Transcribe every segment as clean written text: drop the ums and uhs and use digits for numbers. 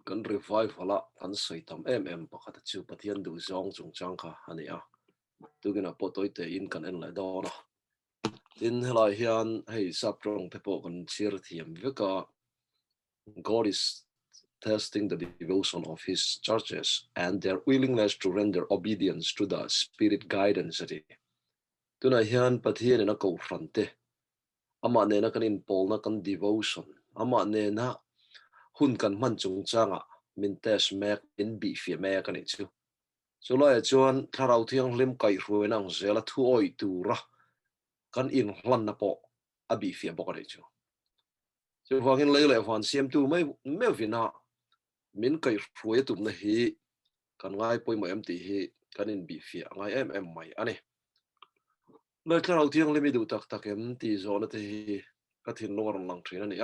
kan revival la kan soitam pakhat chu pathian du zong chung chang kha ania tugina potoi te in kan en la dona tin helai hian hei saprong te po kan chir thiam veka God is testing the devotion of his churches and their willingness to render obedience to the spirit guidance ati tuna hian pathian na ko frante ama ne na kanin pol na kan devotion ama ne na hun kan man chung changa min tes mek in bi fi mek ani chu chulai chuan Thlarau Thianghlim kai ruinang zela thu oi tura kan in hlan na po abi fi bok ani chu chu wangin leile wan siam tu mai me vina min kai ruai tum na hi kan ngai poi mo em ti hi kan in bi fi ngai em mai ani le Thlarau Thianghlim du tak tak em ti zona te hi ka thin lor lang thin ani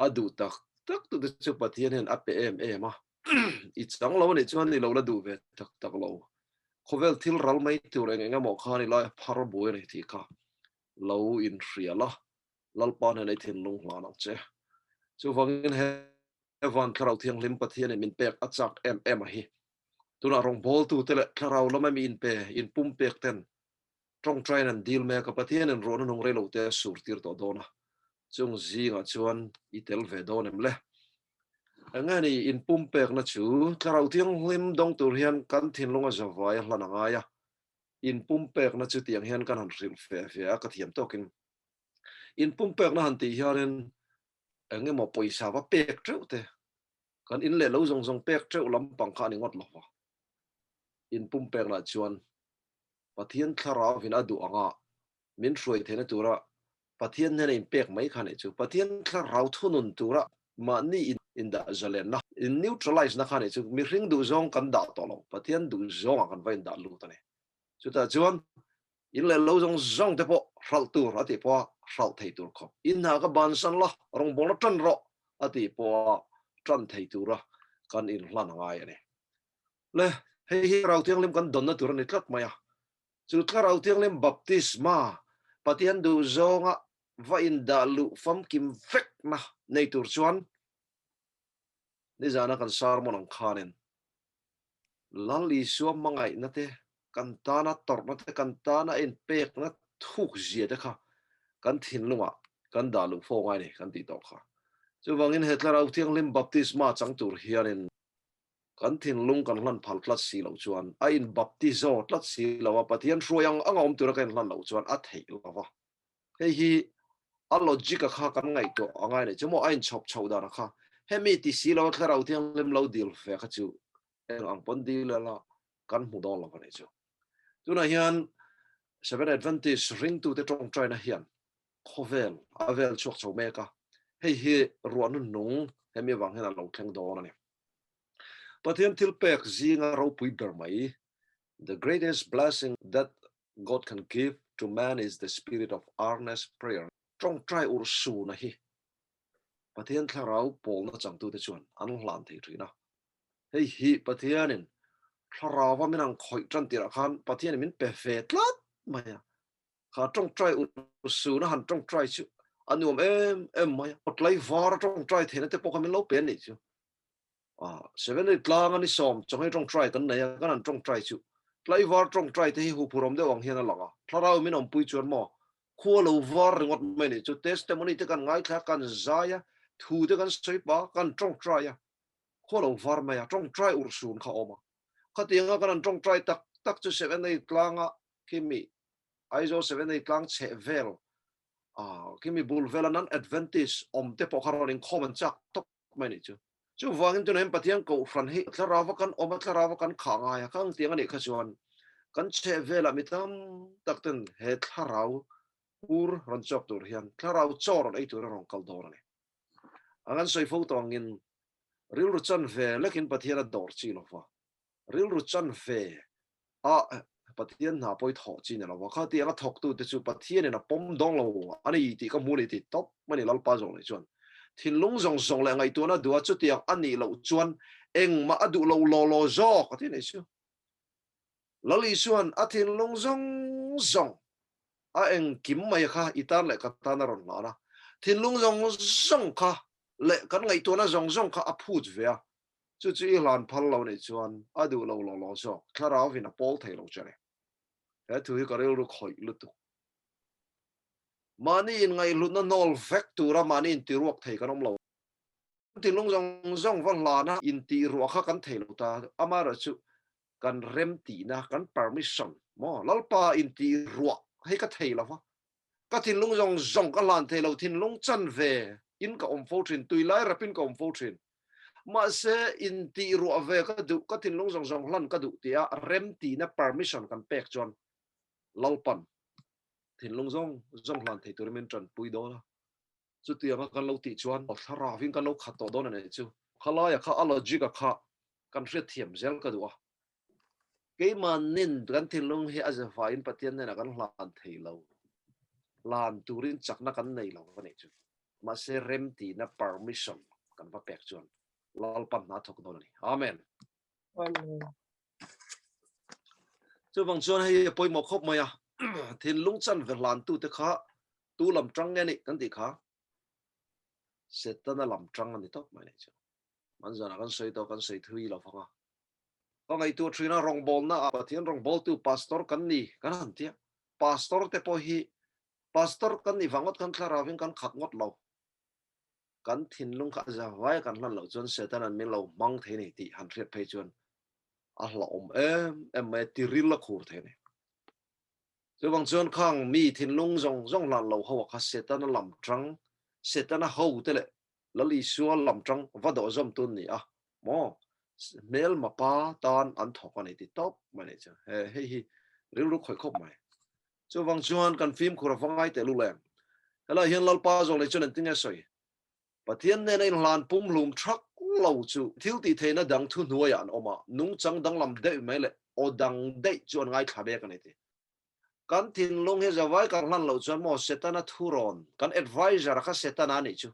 adu tak tak tu de chu pathian hen ape em a i chang lo ni chuan ni lo la du ve tak tak lo khovel thil ral mai tu reng enga mo kha ni la phar bu ni thi kha lo in riala lalpan nei thin lung hla nang che chu wangin he van Thlarau Thianghlim pathian min pek achak em a hi tuna rong bol tu tele Thlarau lo ma mi in pe in pum pek ten trong train and deal me ka pathian en ron nong relo te sur tir to dona chung zinga chuan i tel ve don em le angani in pum pek na chu Thlarau Thianghlim dong tur hian kan thin lunga zawai hlananga ya in pum pek na chu tiang hian kan han ril fe fe ka thiam tokin in pum pek na han ti hian ange mo poisa wa pek treute kan in le lo zong zong pek treu lam pang kha ni ngot lo wa in pum pek na chuan pathian Thlarau vin adu anga min ruai thena tura pathian ne in pek mai khane chu pathian Thlarau thunun tura ma ni in da zalen na in neutralize na khane chu mi ring du zong kan da to lo pathian du zong kan vain da lu ta ne chu ta chuan in le lo zong zong te po hral tur ati po hral thei tur kho in na ka ban san la rong bol tan ro ati po tran thei tura kan in hlan ngai ani le hei hi Thlarau Thianghlim kan don na tur ni tlat maya chu Thlarau Thianghlim baptisma pathian du zonga va in da lu fam kim vek na nei tur chuan ni zana kan sermon ang khanen lali suam mangai na te kan ta na tor na te kan ta na in pek na thuk zia de kha kan thin lunga kan da lu fo ngai ni kan ti to kha chu wangin he Thlarau Thianghlim baptisma chang tur hianin kan thin lung kan hlan phal tlat si lo chuan a in baptizo tlat si lo wa pathian hruayang angom tur kan hlan lo chuan a thei lo wa hei hi a logic a kha kan ngai to angai ne chemo a in chop chho da na kha hemi ti si lo Thlarau Thianghlim lo dil fe kha chu eng ang pon di la kan mu dong lo ne chu tuna hian seven advantage ring tu te tong trai na hian khovel avel chok chho me ka hei hi ruan nung hemi wang hena lo thleng do na ne pathian thil pek zinga ro pui ber mai the greatest blessing that God can give to man is the spirit of earnest prayer trong trai ur su na hi pathian Thlarau pol na chang tu te chuan an hlan thei thina hei hi pathianin Thlarau wa minang khoi tran tira khan pathian min pe fe tlat maya kha trong trai ur su na han trong trai chu anuam em maya potlai var trong trai thena te pokamin lo pen ni chu seven eight lang ani som chong hai trong trai kan nei kan an trong trai chu lai var trong trai te hi hu phurom de wang hian langa Thlarau min om pui chuan mo khua lo var ngot mai ni chu testimony te kan ngai thla kan zaya thu te kan soi ba kan trong trai ya khua lo var mai trong trai ur sun kha oma kha tianga kan an trong trai tak tak chu seven eight langa kimi aizo seven eight lang che vel kimi bul vel an advantage om te po kharon common chak tok mai ni chu chu wangin tu nem pathian ko fran hi Thlarau kan om Thlarau kan khanga ya kang tiang ani kha chuan kan che vela mitam takten he Thlarau ur ron chok tur hian Thlarau chor ei tur rong kal dor ani angan soi fo tong in ril ru chan ve lekin pathian a dor chi lo wa ril ru chan ve pathian na poi tho chi ne lo wa kha ti anga thok tu te chu pathian na pom dong lo ani ti ka mu ni ti top mani lal pa zong le chuan thin lung zong zong le ngai tu na duwa chu tiang ani lo chuan eng ma adu lo zo ka ti nei chu lali chuan a thin lung zong zong a eng kim mai kha itan le ka ta na ron na thin lung zong zong kha le kan ngai tu na zong zong kha a phut ve chú chú lan phal lâu này chuan adu lâu lâu lâu so Thlarau vì nó bol thầy lâu chơi hè thui cái rêu rục khỏi lụt tu mani in ngay lụt nó nol vector ra mani in tiruak thầy cái ông lâu tin long zong van la na in tiruak khá kan thầy lâu ta amara chú kan rem ti na kan permission mo lalpa in tiruak hay cái thầy lâu cái tin long zong cái lan thầy lâu tin long chân về in cái ông phô truyền tùy lại rapin cái ông phô truyền mà sẽ in ti ruột về cái đủ cái tin long zong lan cái đủ tia rem ti na permission kan pek chọn lalpan tin long zong lan thầy tôi mình chọn pui đó chú tia mà kan lâu ti chọn thara vin kan lâu khát đó này chú khala ya kha allergy ka kha kan riết thiểm zel cái đủ cái mà nên kan tin long he as a fine patien này là kan lan thầy lâu lan turin chắc na kan nei lâu cái này chú mà sẽ rem ti na permission kan pa pek chọn lalpan na thok đó này amen chú vâng chuan hay bôi một khóc mày à thiên lũng chân về lan tu te khá tu làm trăng nghe này cái gì khá sẽ tên là làm trăng này tốt mày này chứ bây giờ là con sợi thui là phong à con ngày tu chuyên là rong bol na à thiên rong bol tu pastor cái gì cái hẳn tiếc pastor te po hi pastor cái gì vangot kan Thlarau vin kan khát ngot lâu kan thiên lũng khá ra vai kan lan lâu chuan sẽ tên là mình lâu mang thế này thì hẳn riết phải chuan à lâu em mày tiril là khur thế này chú bằng chuan khang mi thiên lung zong lan lâu hậu khá sẽ tên là làm trăng sẽ tên là hậu thế lệ là lý xua làm trăng và đó zom tuần này à mò mail mà pa tan ăn thọ này thì top mà này chứ hey riu lúc khỏi khóc mày chú bằng chuan cần phim của phong ai để lưu lẹm là hiện lal pa zong này cho nên tiếng soi và thiên nên anh lan pum lùm truck lâu chú thiếu thì thế nó đang thu nuôi ăn ôm à nung trăng đang làm đấy mấy lệ ô đang đấy chuan ngay thà bé cái này thì kan tin long he zawai kan lan lo chuan mo setana thuron kan advisor kha setana ni chu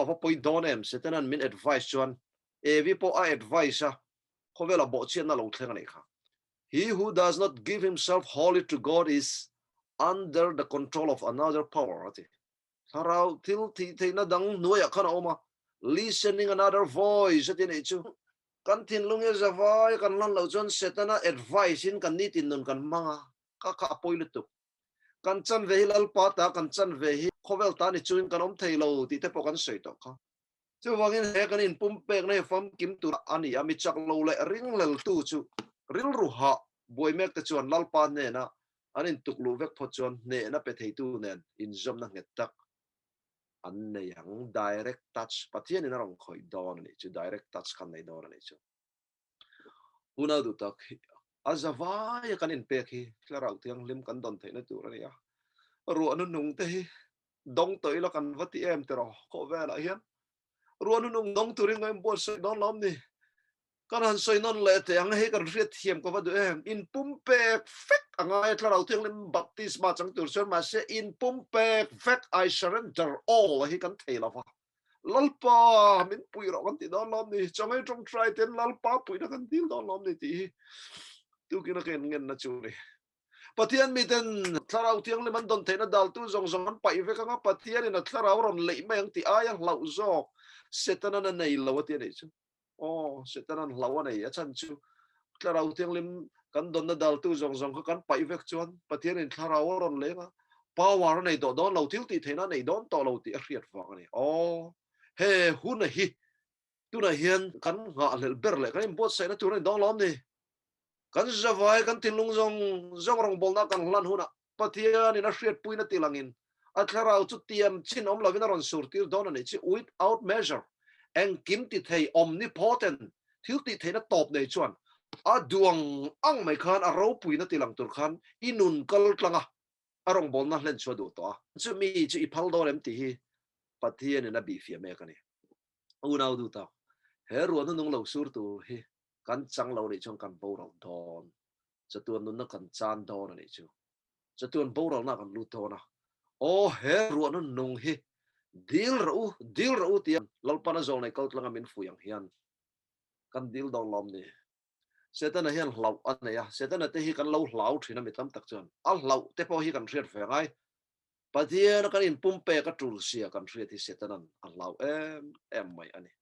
ava point don em setana min advice chuan evi po a advice khovela bo chen na lo thlenga nei kha he who does not give himself wholly to God is under the control of another power ati Thlarau til thi na dang nuya khana oma listening another voice ati nei chu kan tin lung e zawai kan lan lo chuan setana advice in kan ni tin nun kan manga ka poilu tu kan chan ve hi lalpa ta kan chan ve hi khovel ta ni chuin kan om thei lo ti te po kan sei to kha chu wangin he kan in pum pek nei fam kim tu ani ami chak lo le ring lel tu chu ril ru ha boi mek ta chuan lalpa ne na anin tuk lu vek pho chuan ne na pe thei tu nen in zom na nget tak an ne yang direct touch pathian in rong khoi don ni chu direct touch kan nei don ni chu una du tak azawai kan in pek hi Thlarau Thianghlim kan don thei na tu ra ya ruộng nó nung te dong tới là cần vắt em từ đó có vẻ là hiến ruộng nó nung dong từ riêng em buồn sợi đó lắm đi cái hắn sợi non lệ thì anh hay cần riết thiềm có vật em in pumpe fake anh ấy Thlarau Thianghlim baptisma chẳng từ sơn mà sẽ in pumpe fake I surrender all hay cần thấy là vậy lalpa mình bùi rõ cái đó lắm đi chẳng ai trong try tên lalpa bùi nó cần tiếng đó lắm đi thì tu kia nó cái ngân nó chịu đi pathian mi ten Thlarau Thianghlim an don theina dal tu zong an pai ve kanga pathian in Thlarau ron lei meng ti aya lau zok setana na nei lo ti nei chu setana lau nei a chan chu Thlarau Thianghlim kan don na dal tu zong kan pai vek chuan pathian in Thlarau ron le nga power nei do don lo thil ti theina nei don to lo ti a riat wa ni he hun hi tu na hian kan nga lel ber le kan bot sai na tu nei don lom ni kan zawai kan tinlung zong rong bol na kan hlan huna pathian in a hriat pui na tilangin a Thlarau chu tiam chin om lovin ron sur tir don ani chi without measure eng kim ti thei omnipotent thil ti thei na top nei chuan a duang ang mai khan a ro pui na tilang tur khan inun kal tlanga arong bol na hlen chu du to chu mi chu i phal do lem ti hi pathian in a bi fia me kani unau du ta he ruan nung lo sur tu hi kan chang lo ni chong kan bo ro don chatuan nun na kan chan don ni chu chatuan bo ro na kan lu to na he ruan nun nung hi dil ro ti lalpa na zong nei kaut langa min fu yang hian kan dil don lom ni setan hian hlau an ya setan te hi kan lo hlau thina mi tam tak chuan al hlau te po hi kan riat fe ngai pathian kan in pumpe ka tul sia kan riat hi setan an hlau em mai ani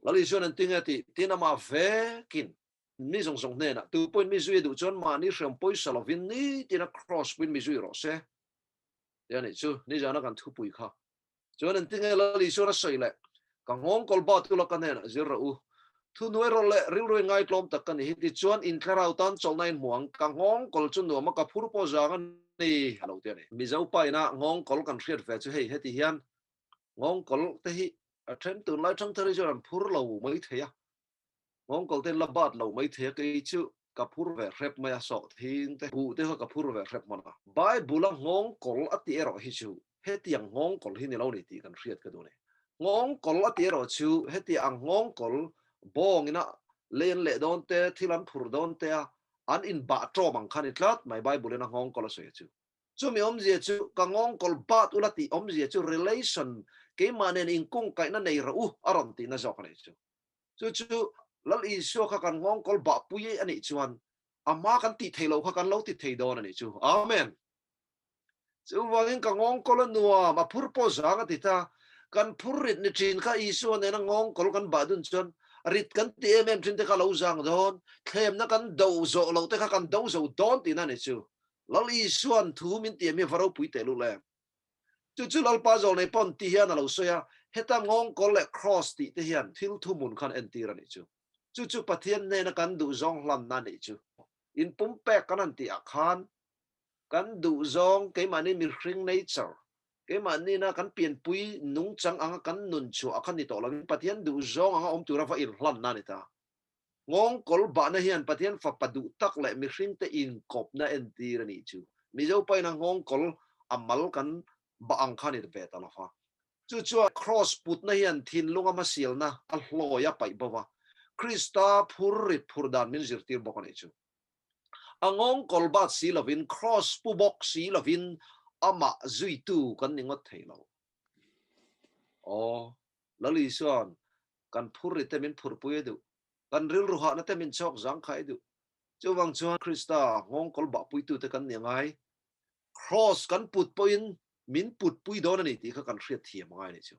lali chuan an tinga ti tinama vekin mi song ne na tu point mi zui du chuan ma ni hriam poi salovin ni tina cross pin mi zui ro se yani chu ni jana kan thu pui kha chuan an tinga lali chuan a soi le ka ngong kol ba tu la kan ne na zir u thu nuai ro le ril roi ngai tlom tak kan hi ti chuan in Thlarau tan chol nai muang ka ngong kol chu nu ma ka phur po za kan ni halo te ni mi zau pai na ngong kol kan hriat ve chu hei heti hian ngong kol te hi a then tu lai thang thari chuan phur lo mai theya ngong kol ten labat lo mai the ke chu ka phur ve rep mai so thing te bu te ka phur ve rep mana Bible ngong kol ati ero hi chu heti ang ngong kol hi ni lo ni ti kan hriat ka du ne ngong kol ati ero chu heti ang ngong kol bong ina len le don te thilan phur don te an in ba tro mang khan itlat mai Bible na ngong kol so chu chu mi om je chu ka ngong kol bat ulati om je chu relation ke manen in kung kai na nei ra aron ti na zok ne chu chu lal isu kha kan ngong kol ba puye ani chuan ama kan ti thelo kha kan lo ti thei don ani chu amen chu wangin ka ngong kol nuwa ma phur po zanga ti ta kan phurit ni thin kha isu ne na ngong kol kan ba dun chuan rit kan ti em thin te kha lo zang don thlem na kan do zo lo te kha kan do zo don ti na ni chu lal isuan thu min ti mi varo pui te lu le chu lal pa zo nei pon ti hian lo soya heta ngong kol le cross ti te hian thil thu mun khan en ti ra ni chu pathian ne na kan du zong hlam na ni chu in pum pe kan an ti a khan kan du zong ke mani mi hring nature ke mani na kan pian pui nung chang anga kan nun chu a khan ni to la pathian du zong anga om tu ra fa in hlan na ni ta ngong kol ba na hian pathian fa padu tak le mi hring te in kop na en ti ra ni chu mi zo pai na ngong kol amal kan ba ang khan ni ve ta la fa chu cross put na hian thin lunga ma sil na a hloya pai bawa Krista phurit phurdan min zirtir bok ani chu angong kolbat si lovin cross pu bok si lovin ama zui tu kan ningot thailo o lali suan kan phurit te min phur puye du kan ril ruha na te min chok jang khai du chu wang chuan Krista ngong kolba pui tu te kan ningai cross kan put point min put pui don ani ti kha kan hriat thiam ngai ni chu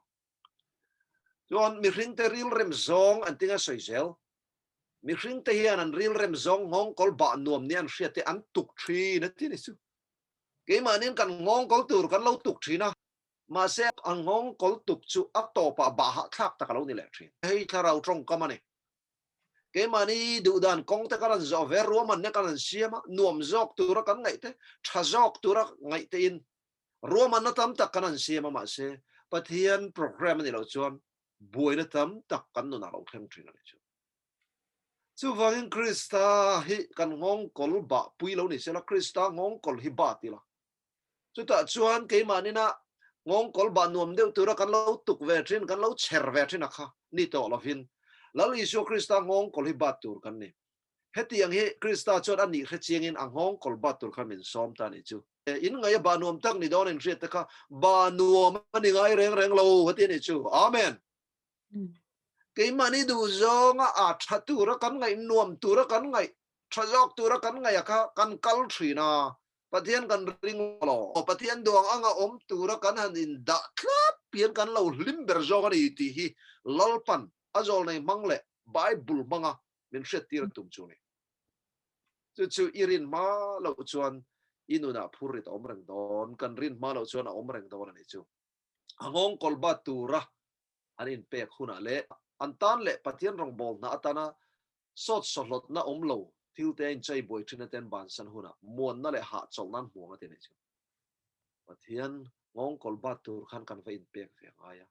chuan mi hring te ril rem zong an tinga soizel mi hring te hian an ril rem zong ngong kol ba nuam ni an hriat te an tuk thri na ti ni chu ke manin kan ngong kol tur kan lo tuk thri na ma se an ngong kol tuk chu a to pa ba ha thak ta ka lo ni le thri hei Thlarau trong ka mani ke mani du dan kong te kan zo ver ro man ne kan siama nuam zok tur kan ngai te tha zok tur ngai te in ro man na tam tak kan siama ma se pathian program ni lo chuan buai na tam tak kan nu na lo thlem thri na ni chu chu wangin Krista hi kan ngong kol ba pui lo ni se la Krista ngong kol hi ba ti la chu ta chuan ke manina ngong kol ba nuam deuh tura kan lo tuk ve thin kan lo cher ve thin a kha ni to lovin lal isu Krista ngong kol hi ba tur kan ni heti ang hi Krista chuan ani khe chiangin ang ngong kol ba tur khan min som ta ni chu in ngai ba nuam tak ni don en riat ta kha ba nuam ani ngai reng lo hati ni chu amen cái mà đi đủ zong à chặt tu ra cắn ngay nuông tu ra cắn ngay chặt dọc tu ra cắn ngay à cắn cal thủy na pathian cắn ring lo pathian doang ang om tu ra cắn han in da klap pian cắn lo limber zong ani ti hi lalpan azol nei mangle Bible manga min shet tir tum chu ni chu irin ma lo chuan inuna phurit om reng don kan rin ma lo chuan om reng don ani chu angong kolba tu ra anin pe khuna le antan le pathian rong bol na atana sot solot na omlo thil te in chai boy thina ten ban san huna mon na le ha chol nan huang ate ne chu pathian ngong kol ba tur khan kan va in pek ve aya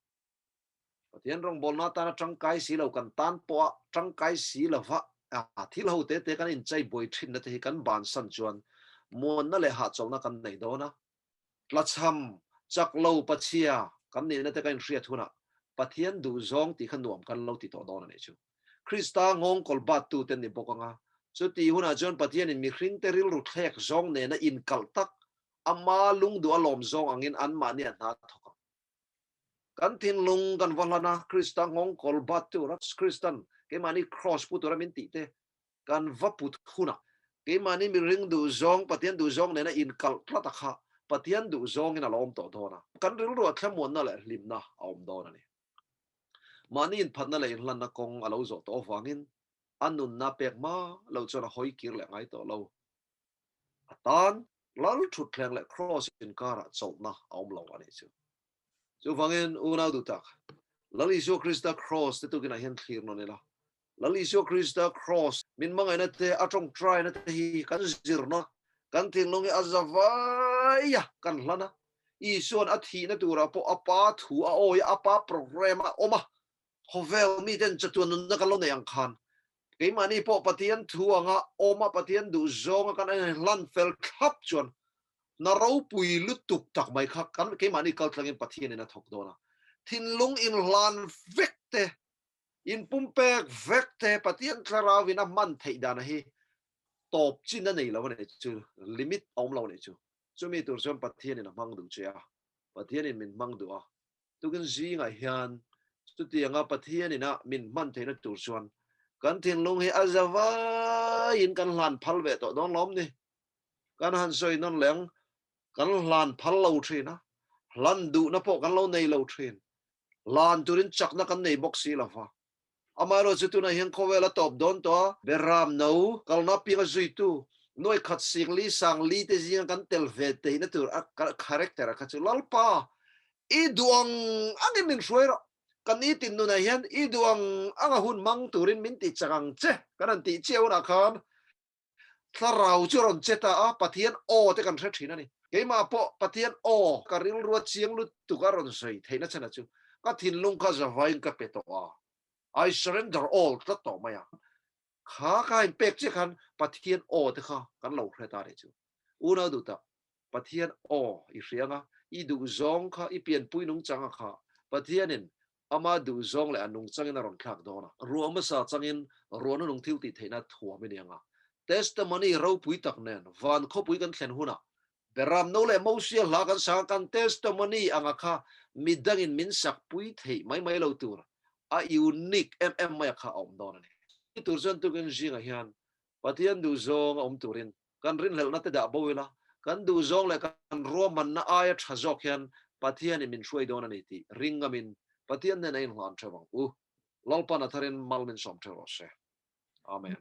pathian rong bol na ta tang kai si lo kan tan po tang kai si lo va a thil ho te kan in chai boy thina te kan ban san chuan mon na le ha chol na kan nei do na tlacham chak lo pachia kan ni na te kan riat huna pathian du zong ti khan nuam kan lo ti to don ani chu Krista ngong kol bat tu ten ni bokanga chu ti huna jon pathian in mi hring te ril ru thek zong ne na in kal tak ama lung du alom zong angin an ma ni na thok kan tin lung kan walana Krista ngong kol bat tu ra Kristan ke mani cross pu tu ra min ti te kan va put huna ke mani mi ring du zong pathian du zong ne na in kal tla ta kha pathian du zong in alom to dona kan ril ru thlamon na le lim na om don ani manin phatna le hlan na kong alo zo to wangin anun na pek ma lo chona hoi kir le ngai to lo atan lal thut thleng le cross in kara chawna aum lo ani chu wangin una du tak lal Isu Krista cross te tu gina hen thlir no ne la lal Isu Krista cross min mangai na te atong try na te hi kan zirna kan ting longi azavaya kan hlana Isuan athi na tura po apa thu a oi apa program a oma hovel mi den chatuan na kan lo ne ang khan cái mà ni po patien thu anga oma patien du zong kan an lan fel khap chuan na ro pui lutuk tak mai kha kan cái mà ni kal tlangin patien na thok dona thin lung in lan vekte in pumpek vekte patien Thlarau vina man thei dana hi top chin na nei lo ne chu limit om lo ne chu mi tur chon patien na mang du chia patien in min mang du a tu kan zi nga hian tu ti anga patien na min man thei na tur chuan kan thiên lung hi azava in kan lan phal ve to don lom ni kan han soi non leng kan lan phal lo thina lan du na po kan lo nei lo thin lan turin chak na kan nei boxi la fa amaro chu na hian khowela top don to beram no kal na pi ga zui tu noi khat sing li sang li te jing kan tel ve te na tur a character ka chu lalpa i duang angin min shwera kan i tin nu na hian i duang anga hun mang turin min ti changang che kan ti cheu na khan Thlarau chu ron cheta a pathian o te kan thre thina ni ke ma po pathian o ka ril ruat chiang lu tu ka ron sei theina chana chu ka thin lung ka zawain ka peto a I surrender all ta to maya kha ka in pek che khan pathian o te kha kan lo thre ta re chu una du ta pathian o i rianga i du zong kha i pian pui nung changa kha pathianin ama du zong le anung changin ron thak dona ruama sa changin ruana nung thil ti theina thua me nianga testimony ro pui tak nen van kho pui kan thlen huna beram no le mosia la kan sa kan testimony anga kha midangin min sak pui thei mai lo tur a unique mai kha om dona ni tur zon tu kan jinga hian pathian du zong om turin kan rin hel na te da boila kan du zong le kan roman na aya thazok hian pathian min shoi dona ni ti ringamin pathian ne nei hlan thawang u lalpa na tharin malmin som thero se amen